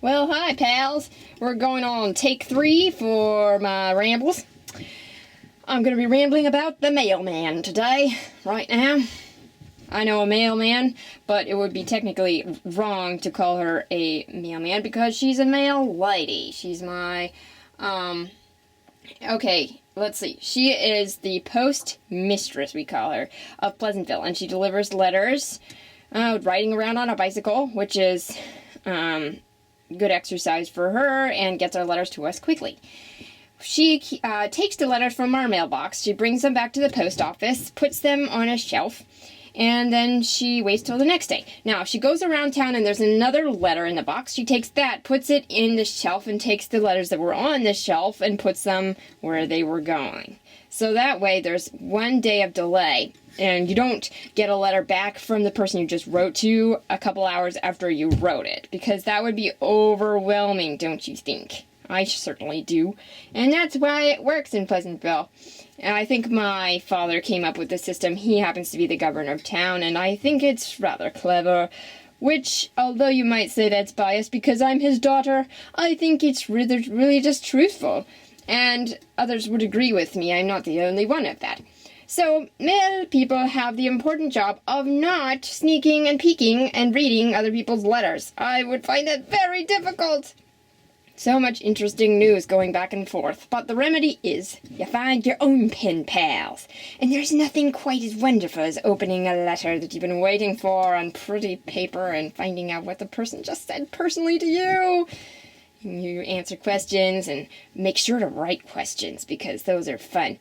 Well, hi, pals. We're going on take 3 for my rambles. I'm going to be rambling about the mailman today, right now. I know a mailman, but it would be technically wrong to call her a mailman because she's a mail lady. She's my, okay, let's see. She is the post mistress, we call her, of Pleasantville, and she delivers letters, riding around on a bicycle, which is, good exercise for her and gets our letters to us quickly. She takes the letters from our mailbox, she brings them back to the post office, puts them on a shelf, and then she waits till the next day. Now, if she goes around town and there's another letter in the box, she takes that, puts it in the shelf, and takes the letters that were on the shelf and puts them where they were going. So that way, there's 1 day of delay, and you don't get a letter back from the person you just wrote to a couple hours after you wrote it, because that would be overwhelming, don't you think? I certainly do. And that's why it works in Pleasantville. And I think my father came up with the system. He happens to be the governor of town, and I think it's rather clever. Which, although you might say that's biased because I'm his daughter, I think it's really just truthful. And others would agree with me. I'm not the only one of that. So, mail people have the important job of not sneaking and peeking and reading other people's letters. I would find that very difficult. So much interesting news going back and forth, but the remedy is you find your own pen pals. And there's nothing quite as wonderful as opening a letter that you've been waiting for on pretty paper and finding out what the person just said personally to you. And you answer questions and make sure to write questions because those are fun.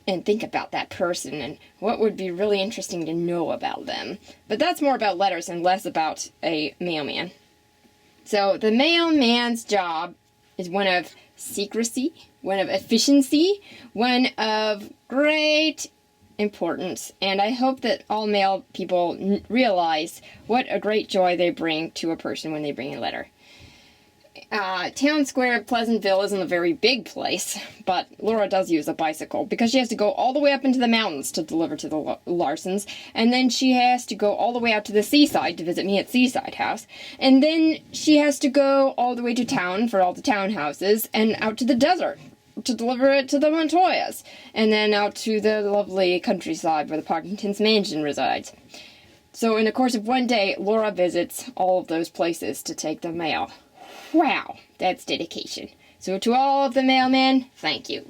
And think about that person and what would be really interesting to know about them. But that's more about letters and less about a mailman. So the mailman's job is one of secrecy, one of efficiency, one of great importance. And I hope that all mail people realize what a great joy they bring to a person when they bring a letter. Town Square of Pleasantville isn't a very big place, but Laura does use a bicycle because she has to go all the way up into the mountains to deliver to the Larsons, and then she has to go all the way out to the seaside to visit me at Seaside House, and then she has to go all the way to town for all the townhouses, and out to the desert to deliver it to the Montoyas, and then out to the lovely countryside where the Parkington's mansion resides. So in the course of 1 day, Laura visits all of those places to take the mail. Wow, that's dedication. So to all of the mailmen, thank you.